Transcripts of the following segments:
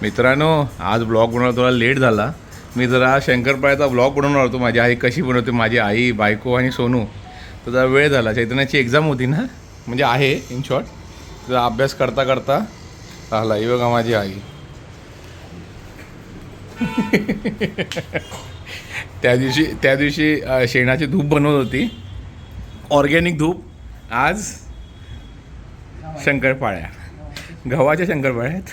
मित्रांनो, आज ब्लॉग बनवायला थोडा लेट झाला. मी जरा शंकरपाळ्याचा ब्लॉग बनवणार होतो. माझी आई कशी बनवते, माझी आई, बायको आणि सोनू. तर जरा वेळ झाला. चैतन्याची एक्झाम होती ना, म्हणजे आहे इन शॉर्ट. जरा अभ्यास करता करता झाला. ही बघा माझी आई. त्या दिवशी शेणाची धूप बनवत होती, ऑर्गॅनिक धूप. आज शंकरपाळ्या, गव्हाच्या शंकरपाळ्या आहेत.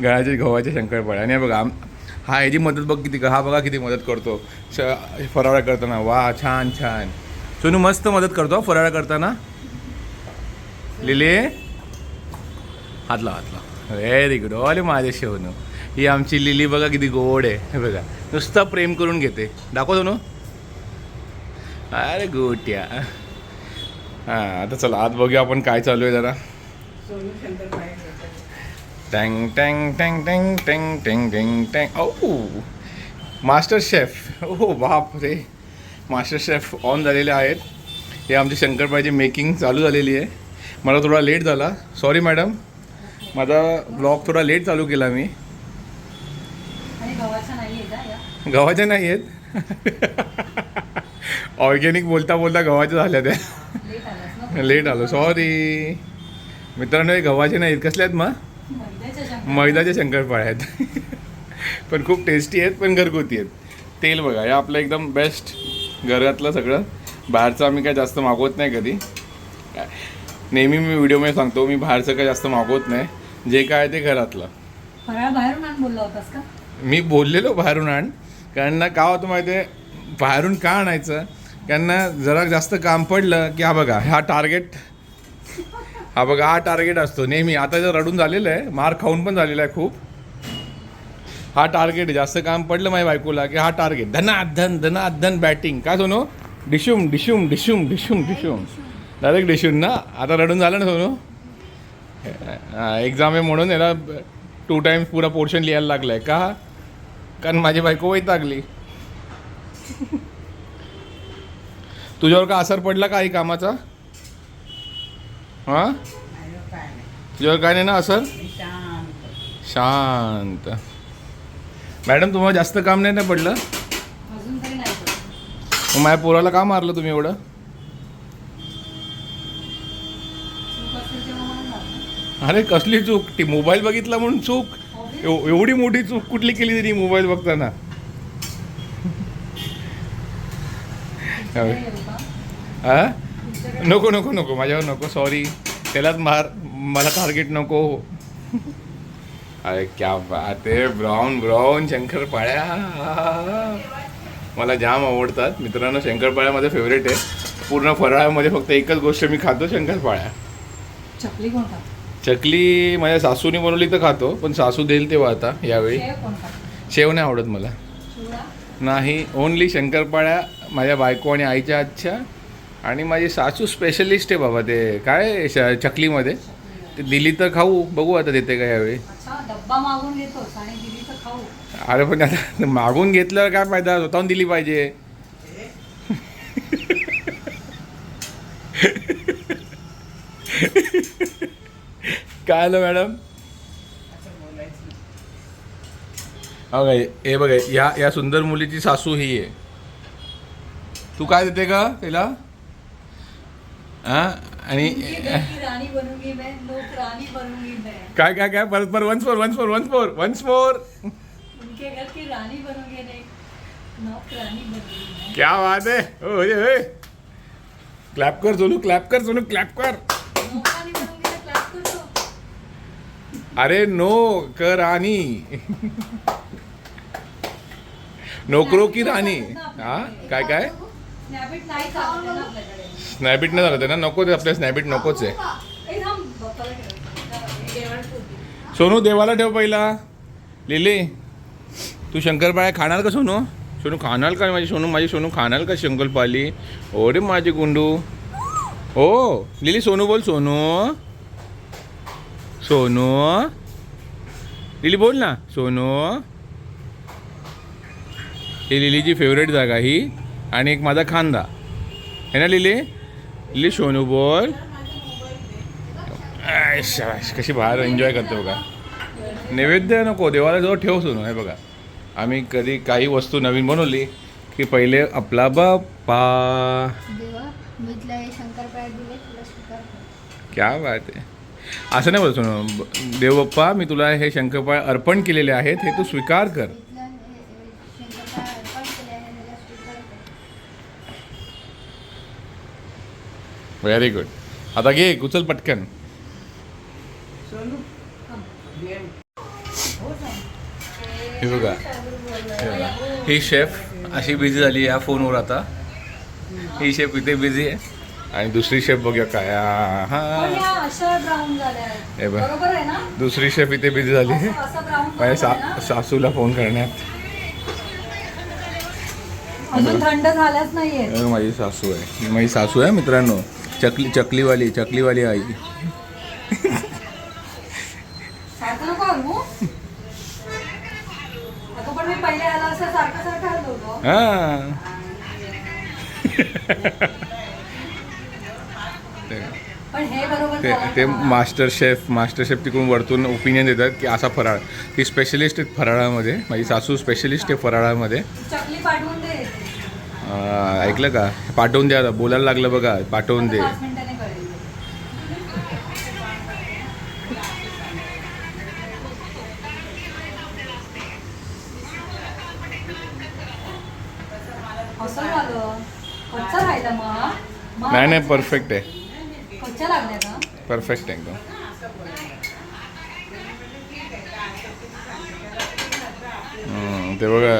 गव्हाच्या शंकरपाळ्या. आणि बघा हा ह्याची मदत बघ किती, हा बघा किती मदत करतो फराळा करताना. वा, छान छान. सोनू मस्त मदत करतो फराळा करताना. लिले हातला व्हेरी गुड. ऑल माझे शेवनू. ही आमची लिली बघा किती गोड आहे. हे बघा नुसतं प्रेम करून घेते. दाखव सोनू. अरे गोट्या. हां, आता चला आत बघूया आपण काय चालू आहे जरा. टँग टँग टँग टँग टँग टँग टँग टँग. ओ मास्टर शेफ. ओ बाप रे, मास्टर शेफ ऑन झालेले आहेत. हे आमची शंकरपाळ्याची मेकिंग चालू झालेली आहे. मला थोडा लेट झाला, सॉरी मॅडम. माझा ब्लॉग थोडा लेट चालू केला मी. गव्हाच्या नाही आहेत. ऑर्गॅनिक बोलता बोलता गव्हाच्या झाल्या त्या. लेट आलो, सॉरी मित्रांनो. हे गव्हाचे नाहीत. कसले आहेत मग? मैद्याच्या शंकरपाळ्या आहेत. पण खूप टेस्टी आहेत, पण घरगुती आहेत. तेल बघा, हे आपलं एकदम बेस्ट घरातलं सगळं. बाहेरचं आम्ही काय जास्त मागवत नाही कधी. नेहमी मी व्हिडिओमध्ये सांगतो, मी बाहेरचं काय जास्त मागवत नाही. जे काय ते घरातलं. बाहेरून आण बोलला होतास का? मी बोललेलो बाहेरून आण. कारण ना का होतं माहिती आहे, बाहेरून का आणायचं? कारण ना जरा जास्त काम पडलं की हा बघा, हा टार्गेट हा टार्गेट असतो नेहमी. आता जर रडून झालेलं आहे, मार खाऊन पण झालेला आहे खूप. हा टार्गेट जास्त काम पडलं माझ्या बायकोला की हा टार्गेट. धनाधन बॅटिंग. काय सोनू? डिशूम डिशूम डिशूम डिशूम डिशूम. डायरेक्ट डिशूम ना. आता रडून झालं ना सोनू. एक्झाम आहे म्हणून याला 2 टाइम्स पुरा पोर्शन लिहायला लागलं आहे. का? कारण माझी बायको वैतागली. तुझ्यावर का असर पडला काही कामाचा? हां, तुझ्यावर काय नाही ना असर? शांत. मॅडम, तुम्हाला जास्त काम नाही ना पडलं? मग माझ्या पोराला का मारलं तुम्ही एवढं? अरे कसली चूक? ती मोबाईल बघितला म्हणून चूक? एवढी मोठी चूक कुठली केली तरी मोबाईल बघताना? हां, नको नको नको, माझ्यावर नको, सॉरी. त्यालाच मार, मला टार्गेट नको. अरे क्या बात आहे. ब्राऊन ब्राऊन शंकरपाळ्या मला जाम आवडतात मित्रांनो. शंकरपाळ्या माझं फेवरेट आहे. पूर्ण फराळामध्ये फक्त एकच गोष्ट मी खातो, शंकरपाळ्या. चकली कोण खातो? चकली माझ्या सासूने बनवली तर खातो, पण सासू देईल तेव्हा. आता यावेळी शेव नाही आवडत मला. नाही, ओनली शंकरपाळ्या माझ्या बायको आणि आईच्या हातच्या. आणि माझी सासू स्पेशलिस्ट आहे बाबा ते काय चकलीमध्ये. ते दिली तर खाऊ, बघू आता देते का यावेळी. डब्बा मागून घेतोस आणि दिली तर खाऊ. अरे पण आता मागून घेतल्यावर काय फायदा? स्वतःहून दिली पाहिजे. काय आलं मॅडम? बघा, हे बघा, या सुंदर मुलीची सासू ही आहे. तू काय देते का तिला? हां, आणि काय काय काय परत परत वन्स फोर. क्या बात आहे. हो, क्लॅप कर सोनू, क्लॅप कर सोनू, क्लॅप कर. अरे नो कर राणी. नोकरो की राणी. हा, काय काय? स्नॅपिट नाही झालं ते ना, नको ते आपल्या स्नॅपिट नकोच आहे. सोनू देवाला ठेव पहिला. लिली, तू शंकरपाळ्या खाणार का सोनू? सोनू खाणार का? माझी सोनू खाणार का शंकरपाळी? ओ रे माझे गुंडू. हो लिली, सोनू बोल. सोनू लिली बोल ना. सोनू. ही लिलीची फेवरेट जागा ही. आणि एक माझा खांदा है ना लिली. सोनू बोल. कशी बाहेर एन्जॉय करतो का? नैवेद्य नको, देवाला जवळ ठेव सोनू. हे बघा, आम्ही कधी काही वस्तू नवीन बनवली की पहिले आपला बाप्पा. देवा मी तुला हे शंकरपाळ्या दिले तुला स्वीकार कर. क्या बात आहे. असं नाही बोलतो सोनू, देव बाप्पा मी तुला हे शंकरपाळ अर्पण केलेले आहेत, हे तू स्वीकार कर. मी तुला हे शंकरपाळ्या अर्पण केले आहे त्याला स्वीकार कर. Very good. आता घे, उचल पटकन. हे बघा, ही शेफ अशी बिझी झाली या फोनवर आता. ही शेफ इथे बिझी आहे आणि दुसरी शेफ बघूया काय. पण हा, या अशा ब्राऊन झाल्या आहेत. हे बघ, बरोबर आहे ना? दुसरी शेफ इथे बिझी झाली आहे असं ब्राऊन माझ्या आहे ना? सासूला फोन करण्यात. अजून थंड झाल्याच नाहीये. हे माझी सासू आहे, ही माझी सासू आहे मित्रांनो. चकलीवाली आई. सारखं नको हलवू. आता पण मी पहिले आला असं सारखं हलवतो. हां. पण हे बरोबर ते झालं ते का? मास्टर शेफ तिकडून वरतून ओपिनियन देतात की असा फराळ. ती स्पेशलिस्ट आहेत फराळामध्ये, माझी सासू स्पेशलिस्ट आहे फराळामध्ये. चकली पाठवून दे. ऐकलं का? पाठवून द्या, बोलायला लागलं बघा, पाठवून दे. 5 मिनिटाने कळेल. असं झालं. कच्चा राहिला मग नाही परफेक्ट आहे, कच्च्या लागल्या का? परफेक्ट आहे एकदम. ते बघा,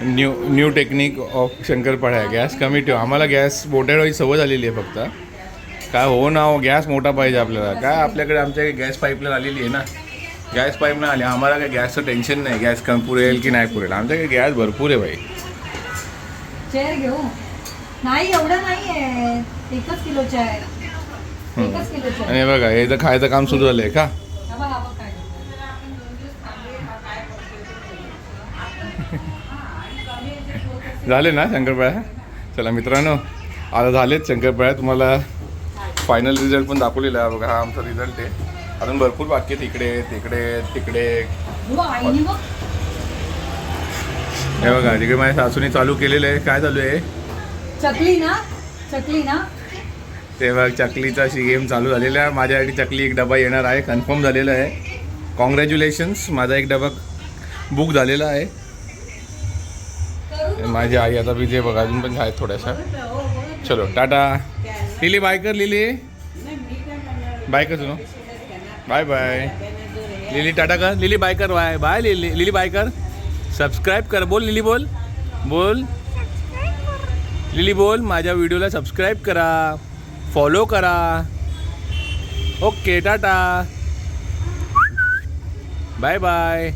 new technique of shankarpali. Gas कमी ठेव. आम्हाला गॅस मोठ्या वेळी सवय झालेली आहे फक्त. काय हो ना हो, गॅस मोठा पाहिजे आपल्याला. काय आपल्याकडे आमच्या गॅस पाईपलाईन आलेली आहे ना, गॅस पाईपलाईन आली. आम्हाला काय गॅसचं टेन्शन नाही, गॅस कमी पुरेल की नाही पुरेल. आमच्याकडे गॅस भरपूर आहे बाई. चेअर घेऊ. नाही एवढं नाही आहे, 1 किलोच्या आहे. 1 किलोच्या आहे. आणि बघा, हे तर खायचं काम सुरू झालंय का? हा बघ, हा बघ काय. झाले ना शंकरपाळ्या? चला मित्रांनो, आता झालेत शंकरपाळ्या. तुम्हाला फायनल रिझल्ट पण दाखवलेला आहे बघा. हा आमचा रिझल्ट आहे. अजून भरपूर बाकी आहेत, इकडे तिकडे. हो, आईने बघ. हे बघा, तिकडे माझ्या सासूने चालू केलेलं आहे. काय चालू आहे? चकली ना. ते बघ, चकलीचा गेम चालू झालेला आहे. माझ्यासाठी चकली एक डबा येणार आहे, कन्फर्म झालेलं आहे. कॉंग्रॅच्युलेशन्स, माझा एक डबा बुक झालेला आहे. माझी आई आता बिझी आहे बघा, अजून पण आहेत थोड्याशा. चलो टाटा. लिली बाय कर, लिली बाय कर सुनो. बाय बाय लिली, टाटा कर. लिली बाय कर. बाय बाय लिली बाय कर. सबस्क्राईब कर. बोल लिली, बोल लिली बोल. माझ्या व्हिडिओला सबस्क्राईब करा, फॉलो करा. Okay tata, bye bye.